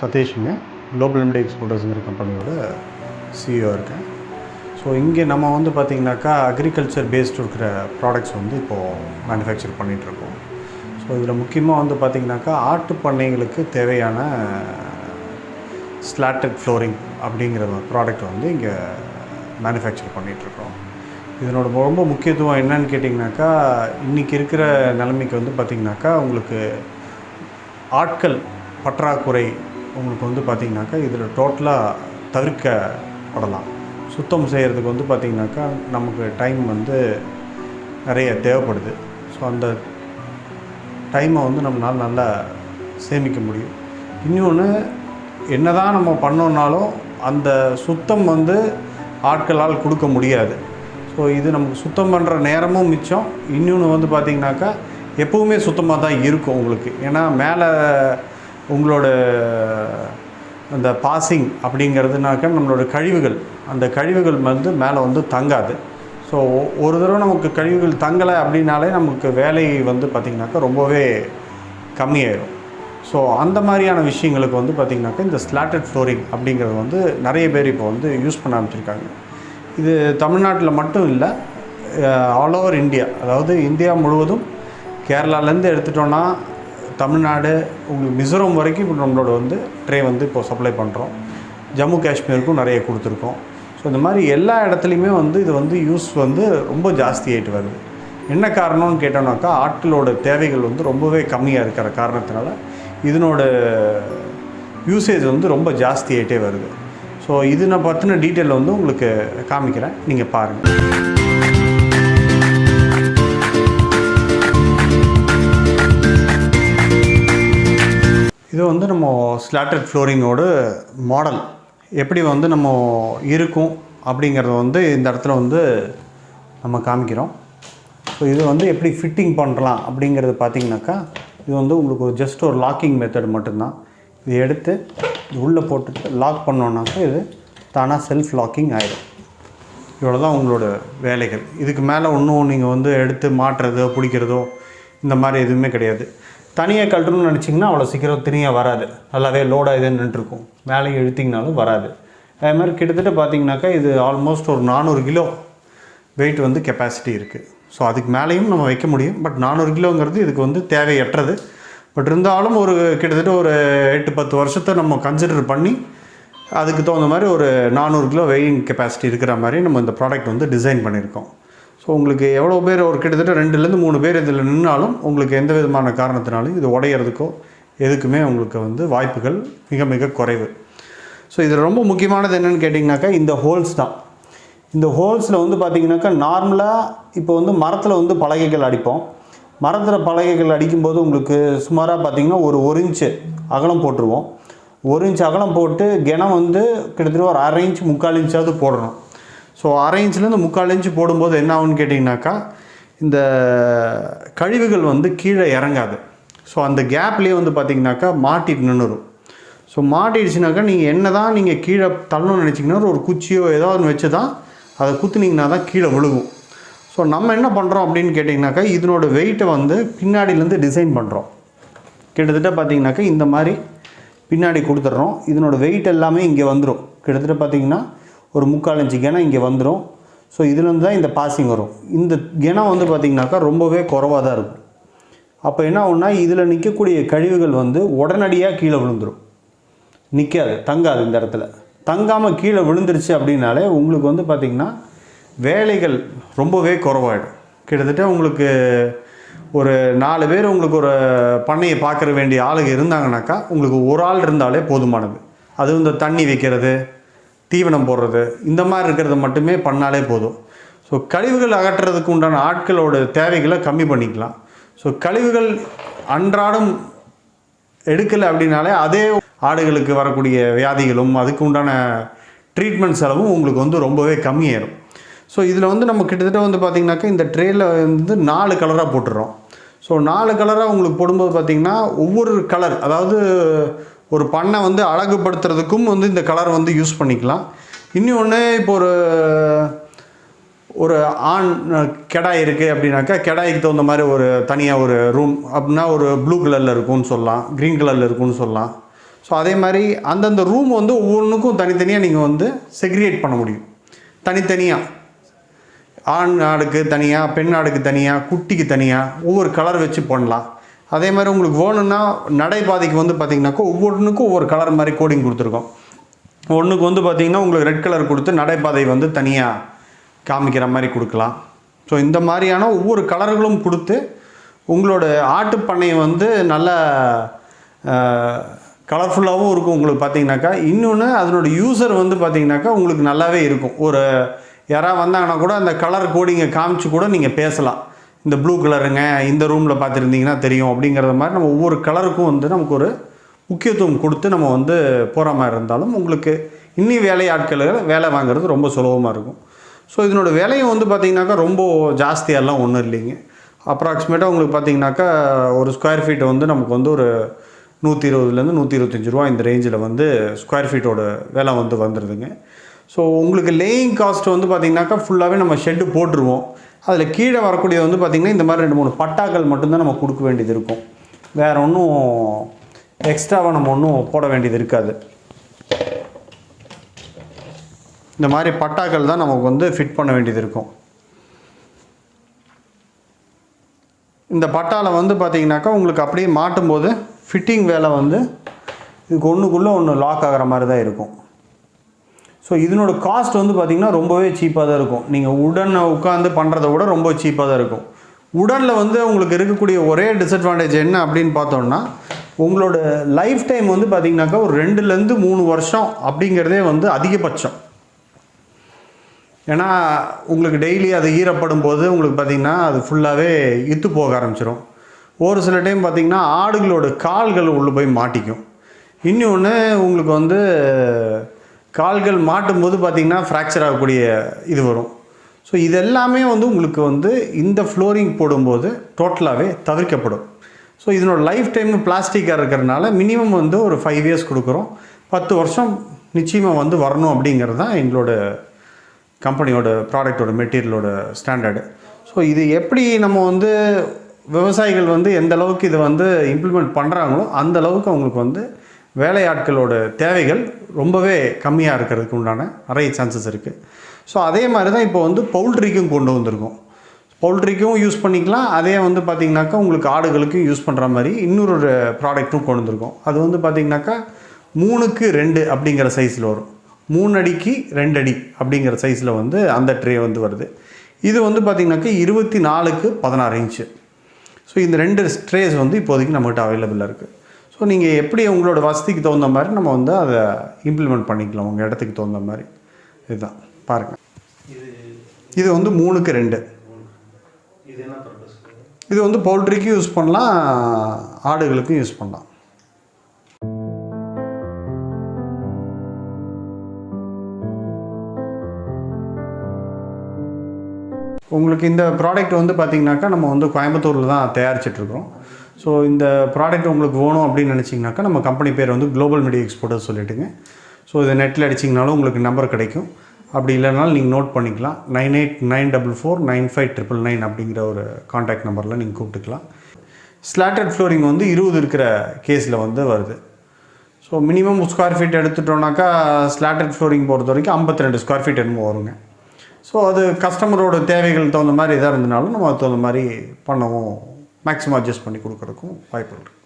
சதீஷுங்க. Global empty எக்ஸ்போர்ட்டர்ஸுங்கிற கம்பெனியோட CEO இருக்கேன். So இங்கே நம்ம வந்து பார்த்திங்கனாக்கா அக்ரிகல்ச்சர் பேஸ்டு இருக்கிற ப்ராடக்ட்ஸ் வந்து இப்போது மேனுஃபேக்சர் பண்ணிகிட்ருக்கோம். ஸோ இதில் முக்கியமாக வந்து பார்த்திங்கனாக்கா ஆட்டு பண்ணைகளுக்கு தேவையான ஸ்லாட்டட் ஃப்ளோரிங் அப்படிங்கிற ப்ராடக்ட் வந்து இங்கே மேனுஃபேக்சர் பண்ணிகிட்ருக்கோம். இதனோட ரொம்ப முக்கியத்துவம் என்னன்னு கேட்டிங்கனாக்கா, இன்றைக்கி இருக்கிற நிலைமைக்கு வந்து பார்த்திங்கனாக்கா உங்களுக்கு ஆட்கள் பற்றாக்குறை உங்களுக்கு வந்து பார்த்திங்கனாக்கா இதில் டோட்டலாக தவிர்க்கப்படலாம். சுத்தம் செய்கிறதுக்கு வந்து பார்த்திங்கனாக்கா நமக்கு டைம் வந்து நிறைய தேவைப்படுது. ஸோ அந்த டைமை வந்து நம்மளால் நல்லா சேமிக்க முடியும். இன்னொன்று, என்ன தான் நம்ம பண்ணோன்னாலும் அந்த சுத்தம் வந்து ஆட்களால் கொடுக்க முடியாது. ஸோ இது நமக்கு சுத்தம் பண்ணுற நேரமும் மிச்சம். இன்னொன்று வந்து பார்த்திங்கனாக்கா எப்போவுமே சுத்தமாக தான் இருக்கும் உங்களுக்கு. ஏன்னா மேலே உங்களோட அந்த பாசிங் அப்படிங்கிறதுனாக்கா நம்மளோட கழிவுகள், அந்த கழிவுகள் வந்து மேலே வந்து தங்காது. ஸோ ஒரு தடவை நமக்கு கழிவுகள் தங்கலை அப்படின்னாலே நமக்கு வேலை வந்து பார்த்திங்கனாக்கா ரொம்பவே கம்மியாயிடும். ஸோ அந்த மாதிரியான விஷயங்களுக்கு வந்து பார்த்திங்கனாக்கா இந்த ஸ்லாட்டட் ஃப்ளோரிங் அப்படிங்கிறது வந்து நிறைய பேர் இப்போ வந்து யூஸ் பண்ண ஆரம்பிச்சிருக்காங்க. இது தமிழ்நாட்டில் மட்டும் இல்லை, ஆல் ஓவர் இந்தியா, அதாவது இந்தியா முழுவதும் கேரளாலேருந்து எடுத்துட்டோன்னா தமிழ்நாடு, உங்களுக்கு மிசோரம் வரைக்கும் இப்போ நம்மளோட வந்து ட்ரே வந்து இப்போது சப்ளை பண்ணுறோம். ஜம்மு காஷ்மீருக்கும் நிறைய கொடுத்துருக்கோம். ஸோ இந்த மாதிரி எல்லா இடத்துலையுமே வந்து இது வந்து யூஸ் வந்து ரொம்ப ஜாஸ்தி ஆகிட்டு வருது. என்ன காரணம்னு கேட்டோம்னாக்கா ஆட்களோட தேவைகள் வந்து ரொம்பவே கம்மியாக இருக்கிற காரணத்தினால இதனோட யூசேஜ் வந்து ரொம்ப ஜாஸ்தி ஆகிட்டே வருது. ஸோ இது நான் பற்றின டீட்டெயில் வந்து உங்களுக்கு காமிக்கிறேன், நீங்கள் பாருங்கள். இது வந்து நம்ம ஸ்லாட்டட் ஃப்ளோரிங்கோட மாடல் எப்படி வந்து நம்ம இருக்கும் அப்படிங்கிறத வந்து இந்த இடத்துல வந்து நம்ம காமிக்கிறோம். ஸோ இது வந்து எப்படி ஃபிட்டிங் பண்ணலாம் அப்படிங்கிறது பார்த்திங்கனாக்கா, இது வந்து உங்களுக்கு ஜஸ்ட் ஒரு லாக்கிங் மெத்தட் மட்டும்தான். இது எடுத்து உள்ளே போட்டுட்டு லாக் பண்ணோன்னாக்கா இது தானாக செல்ஃப் லாக்கிங் ஆகிடும். இவ்வளோ தான் உங்களோட வேலைகள். இதுக்கு மேலே ஒன்றும் நீங்கள் வந்து எடுத்து மாட்டுறதோ பிடிக்கிறதோ இந்த மாதிரி எதுவுமே கிடையாது. தனியாக கழட்டணும்னு நினச்சிங்கன்னா அவ்வளோ சீக்கிரம் தனியாக வராது. நல்லாவே லோடாக இது நின்றுருக்கும். மேலே இழுத்திங்கனாலும் வராது. அதே மாதிரி கிட்டத்தட்ட பார்த்திங்கனாக்கா இது ஆல்மோஸ்ட் ஒரு 400 கிலோ வெயிட் வந்து கெப்பாசிட்டி இருக்குது. ஸோ அதுக்கு மேலேயும் நம்ம வைக்க முடியும். பட் 400 கிலோங்கிறது இதுக்கு வந்து தேவையற்றது. பட் இருந்தாலும் ஒரு கிட்டத்தட்ட ஒரு 8-10 வருஷத்தை நம்ம கன்சிடர் பண்ணி அதுக்கு தகுந்த மாதிரி ஒரு 400 கிலோ வெயிங் கெப்பாசிட்டி இருக்கிற மாதிரி நம்ம இந்த ப்ராடக்ட் வந்து டிசைன் பண்ணியிருக்கோம். ஸோ உங்களுக்கு எவ்வளோ பேர், ஒரு கிட்டத்தட்ட 2-3 பேர் இதில் நின்னாலும் உங்களுக்கு எந்த விதமான காரணத்தினாலும் இது உடையிறதுக்கோ எதுக்குமே உங்களுக்கு வந்து வாய்ப்புகள் மிக மிக குறைவு. ஸோ இதில் ரொம்ப முக்கியமானது என்னென்னு கேட்டிங்கனாக்கா இந்த ஹோல்ஸ் தான். இந்த ஹோல்ஸில் வந்து பார்த்திங்கனாக்கா நார்மலாக இப்போ வந்து மரத்தில் வந்து பலகைகள் அடிப்போம். மரத்தில் பலகைகள் அடிக்கும்போது உங்களுக்கு சுமாராக பார்த்திங்கன்னா ஒரு 1 இன்ச்சு அகலம் போட்டுருவோம். 1 இன்ச் அகலம் போட்டு கிணம் வந்து கிட்டத்தட்ட ஒரு 1/2 இன்ச் 3/4 இன்ச்சாவது போடணும். ஸோ 1/2 இன்ச்லேருந்து 3/4 இன்ச்சு போடும்போது என்ன ஆகுன்னு கேட்டிங்கனாக்கா இந்த கழிவுகள் வந்து கீழே இறங்காது. ஸோ அந்த கேப்லேயே வந்து பார்த்திங்கனாக்கா மாட்டிட்டு நின்றுடும். ஸோ மாட்டிடுச்சுனாக்கா நீங்கள் என்ன தான் நீங்கள் கீழே தள்ளணும்னு நினச்சிங்கன்னா ஒரு குச்சியோ ஏதாவது வச்சு தான் அதை குத்துனீங்கன்னா தான் கீழே விழுகும். ஸோ நம்ம என்ன பண்ணுறோம் அப்படின்னு கேட்டிங்கனாக்கா இதனோட வெயிட்டை வந்து பின்னாடியிலேருந்து டிசைன் பண்ணுறோம். கிட்டத்தட்ட பார்த்திங்கனாக்கா இந்த மாதிரி பின்னாடி கொடுத்துட்றோம். இதனோட வெயிட் எல்லாமே இங்கே வந்துடும். கிட்டத்தட்ட பார்த்திங்கன்னா ஒரு 3/4 இன்ச்சு கிணம் இங்கே வந்துடும். ஸோ இதுலேருந்து தான் இந்த பாசிங் வரும். இந்த கிணம் வந்து பார்த்திங்கனாக்கா ரொம்பவே குறைவாக தான் இருக்கும். அப்போ என்ன ஆகுன்னா இதில் நிற்கக்கூடிய கழிவுகள் வந்து உடனடியாக கீழே விழுந்துடும். நிற்காது, தங்காது. இந்த இடத்துல தங்காமல் கீழே விழுந்துருச்சு அப்படின்னாலே உங்களுக்கு வந்து பார்த்திங்கன்னா வேலைகள் ரொம்பவே குறைவாயிடும். கிட்டத்தட்ட உங்களுக்கு ஒரு 4 பேர் உங்களுக்கு ஒரு பண்ணையை பார்க்குற வேண்டிய ஆளுங்க இருந்தாங்கனாக்கா உங்களுக்கு ஒரு ஆள் இருந்தாலே போதுமானது. அது இந்த தண்ணி வைக்கிறது, தீவனம் போடுறது, இந்த மாதிரி இருக்கிறத மட்டுமே பண்ணாலே போதும். ஸோ கழிவுகள் அகற்றுறதுக்கு உண்டான ஆட்களோட தேவைகளை கம்மி பண்ணிக்கலாம். ஸோ கழிவுகள் அன்றாடம் எடுக்கலை அப்படின்னாலே அதே ஆடுகளுக்கு வரக்கூடிய வியாதிகளும் அதுக்கு உண்டான ட்ரீட்மெண்ட் செலவும் உங்களுக்கு வந்து ரொம்பவே கம்மியாயிடும். ஸோ இதில் வந்து நம்ம கிட்டத்தட்ட வந்து பார்த்திங்கனாக்கா இந்த ட்ரேயில் வந்து 4 கலராக போட்டுடுறோம். ஸோ 4 கலராக உங்களுக்கு போடும்போது பார்த்திங்கன்னா ஒவ்வொரு கலர், அதாவது ஒரு பண்ணை வந்து அழகுபடுத்துறதுக்கும் வந்து இந்த கலர் வந்து யூஸ் பண்ணிக்கலாம். இன்னொன்று இப்போ ஒரு ஆண் கெடாய் இருக்குது அப்படின்னாக்கா கெடாய்க்கு தகுந்த மாதிரி ஒரு தனியாக ஒரு ரூம் அப்படின்னா ஒரு ப்ளூ கலரில் இருக்கும்னு சொல்லலாம், க்ரீன் கலரில் இருக்கும்னு சொல்லலாம். ஸோ அதே மாதிரி அந்தந்த ரூம் வந்து ஒவ்வொன்றுக்கும் தனித்தனியாக நீங்கள் வந்து செக்ரிகேட் பண்ண முடியும். தனித்தனியாக ஆண் ஆடுக்கு தனியாக, பெண் ஆடுக்கு தனியாக, குட்டிக்கு தனியாக ஒவ்வொரு கலர் வச்சு பண்ணலாம். அதே மாதிரி உங்களுக்கு வேணும்னா நடைபாதைக்கு வந்து பார்த்திங்கனாக்கா ஒவ்வொன்றுக்கும் ஒவ்வொரு கலர் மாதிரி கோடிங் கொடுத்துருக்கோம். ஒன்றுக்கு வந்து பார்த்திங்கன்னா உங்களுக்கு ரெட் கலர் கொடுத்து நடைபாதை வந்து தனியாக காமிக்கிற மாதிரி கொடுக்கலாம். ஸோ இந்த மாதிரியான ஒவ்வொரு கலர்களும் கொடுத்து உங்களோட ஆட்டுப்பண்ணையை வந்து நல்ல கலர்ஃபுல்லாகவும் இருக்கும் உங்களுக்கு பார்த்திங்கனாக்கா. இன்னொன்று அதனோட யூசர் வந்து பார்த்திங்கனாக்கா உங்களுக்கு நல்லாவே இருக்கும். ஒரு யாராவது வந்தாங்கன்னா கூட அந்த கலர் கோடிங்கை காமிச்சு கூட நீங்கள் பேசலாம். இந்த ப்ளூ கலருங்க இந்த ரூமில் பார்த்துருந்தீங்கன்னா தெரியும் அப்படிங்கிறத மாதிரி நம்ம ஒவ்வொரு கலருக்கும் வந்து நமக்கு ஒரு முக்கியத்துவம் கொடுத்து நம்ம வந்து போகிற மாதிரி இருந்தாலும் உங்களுக்கு இன்னி வேலையாட்கள் வேலை வாங்குறது ரொம்ப சுலபமாக இருக்கும். ஸோ இதனோட விலையும் வந்து பார்த்திங்கனாக்கா ரொம்ப ஜாஸ்தியாலாம் ஒன்றும் இல்லைங்க. அப்ராக்சிமேட்டாக உங்களுக்கு பார்த்திங்கனாக்கா ஒரு ஸ்கொயர் ஃபீட்டை வந்து நமக்கு வந்து ஒரு 120 125 ரூபா இந்த ரேஞ்சில் வந்து ஸ்கொயர் ஃபீட்டோட விலை வந்து வந்துடுதுங்க. ஸோ உங்களுக்கு லேயிங் காஸ்ட் வந்து பார்த்திங்கனாக்கா ஃபுல்லாகவே நம்ம ஷெட்டு போட்டுருவோம். அதில் கீழே வரக்கூடியது வந்து பார்த்திங்கன்னா இந்த மாதிரி 2-3 பட்டாக்கள் மட்டும்தான் நம்ம கொடுக்க வேண்டியது இருக்கும். வேறு ஒன்றும் எக்ஸ்ட்ராவாக நம்ம ஒன்றும் போட வேண்டியது இருக்காது. இந்த மாதிரி பட்டாக்கள் தான் நமக்கு வந்து ஃபிட் பண்ண வேண்டியது இருக்கும். இந்த பட்டாவில் வந்து பார்த்திங்கனாக்கா உங்களுக்கு அப்படியே மாட்டும்போது ஃபிட்டிங் வேலை வந்து இதுக்கு ஒன்றுக்குள்ளே ஒன்று லாக் ஆகிற மாதிரி தான் இருக்கும். ஸோ இதனோட காஸ்ட் வந்து பார்த்திங்கன்னா ரொம்பவே சீப்பாக தான் இருக்கும். நீங்கள் உடனை உட்காந்து பண்ணுறத விட ரொம்ப சீப்பாக தான் இருக்கும். உடனில் வந்து உங்களுக்கு இருக்கக்கூடிய ஒரே டிஸ்அட்வான்டேஜ் என்ன அப்படின்னு பார்த்தோம்னா உங்களோட லைஃப் டைம் வந்து பார்த்திங்கனாக்கா ஒரு 2-3 வருஷம் அப்படிங்கிறதே வந்து அதிகபட்சம். ஏன்னா உங்களுக்கு டெய்லி அது ஈரப்படும் போது உங்களுக்கு பார்த்திங்கன்னா அது ஃபுல்லாகவே இத்து போக ஆரம்பிச்சிடும். ஒரு சில டைம் பார்த்திங்கன்னா ஆடுகளோட கால்கள் உள்ளே போய் மாட்டிக்கும். இன்னொன்று உங்களுக்கு வந்து கால்கள் மாட்டும்போது பார்த்திங்கன்னா ஃப்ராக்சர் ஆகக்கூடிய இது வரும். ஸோ இது எல்லாமே வந்து உங்களுக்கு வந்து இந்த ஃப்ளோரிங் போடும்போது டோட்டலாகவே தவிர்க்கப்படும். ஸோ இதனோட லைஃப் டைம் பிளாஸ்டிக்காக இருக்கிறதுனால மினிமம் வந்து ஒரு 5 இயர்ஸ் கொடுக்குறோம். 10 வருஷம் நிச்சயமாக வந்து வரணும் அப்படிங்கிறது தான் எங்களோட கம்பெனியோட ப்ராடக்டோட மெட்டீரியலோட ஸ்டாண்டர்டு. ஸோ இது எப்படி நம்ம வந்து விவசாயிகள் வந்து எந்த அளவுக்கு இதை வந்து இம்ப்ளிமெண்ட் பண்ணுறாங்களோ அந்த அளவுக்கு அவங்களுக்கு வந்து வேலையாட்களோட தேவைகள் ரொம்பவே கம்மியாக இருக்கிறதுக்கு உண்டான நிறைய சான்சஸ் இருக்குது. ஸோ அதே மாதிரி தான் இப்போ வந்து பவுல்ட்ரிக்கும் கொண்டு வந்திருக்கோம். பவுல்ட்ரிக்கும் யூஸ் பண்ணிக்கலாம். அதே வந்து பார்த்திங்கனாக்கா உங்களுக்கு ஆடுகளுக்கும் யூஸ் பண்ணுற மாதிரி இன்னொரு ப்ராடக்ட்டும் கொண்டு வந்திருக்கோம். அது வந்து பார்த்திங்கனாக்கா 3x2 அப்படிங்கிற சைஸில் வரும். 3 அடிக்கு 2 அடி அப்படிங்கிற சைஸில் வந்து அந்த ட்ரே வந்து வருது. இது வந்து பார்த்திங்கனாக்கா 24x16 இன்ச்சு. ஸோ இந்த 2 ட்ரேஸ் வந்து இப்போதைக்கு நம்மகிட்ட அவைலபிளாக இருக்குது. ஸோ நீங்கள் எப்படி உங்களோட வசதிக்கு தகுந்த மாதிரி நம்ம வந்து அதை இம்ப்ளிமெண்ட் பண்ணிக்கலாம் உங்கள் இடத்துக்கு தகுந்த மாதிரி. இதுதான் பாருங்கள். இது வந்து 3x2. இது வந்து பவுல்ட்ரிக்கும் யூஸ் பண்ணலாம், ஆடுகளுக்கும் யூஸ் பண்ணலாம். உங்களுக்கு இந்த ப்ராடக்ட் வந்து பார்த்திங்கனாக்கா நம்ம வந்து கோயம்புத்தூரில் தான் தயாரிச்சிட்ருக்கோம். ஸோ இந்த ப்ராடக்ட் உங்களுக்கு வேணும் அப்படின்னு நினச்சிங்கனாக்கா நம்ம கம்பெனி பேர் வந்து குளோபல் மீடியா எக்ஸ்போர்ட்டர்ஸ் சொல்லிட்டுங்க. ஸோ இதை நெட்டில் அடிச்சிங்கனாலும் உங்களுக்கு நம்பர் கிடைக்கும். அப்படி இல்லைனாலும் நீங்கள் நோட் பண்ணிக்கலாம். 9894495999 அப்படிங்கிற ஒரு கான்டாக்ட் நம்பரில் நீங்கள் கூப்பிட்டுக்கலாம். ஸ்லாட்டட் ஃப்ளோரிங் வந்து 20 இருக்கிற கேஸில் வந்து வருது. ஸோ மினிமம் ஸ்கொயர் ஃபீட் எடுத்துட்டோம்னாக்கா ஸ்லாட்டட் ஃப்ளோரிங் பொறுத்த வரைக்கும் 52 ஸ்கொயர் ஃபீட் என்னமோ வருங்க. ஸோ அது கஸ்டமரோட தேவைகள் தகுந்த மாதிரி எதாக இருந்தனாலும் நம்ம அது தகுந்த மாதிரி பண்ணவும் மேக்ஸிமம் அட்ஜஸ்ட் பண்ணி கொடுக்குறதுக்கும் வாய்ப்பு இருக்குது.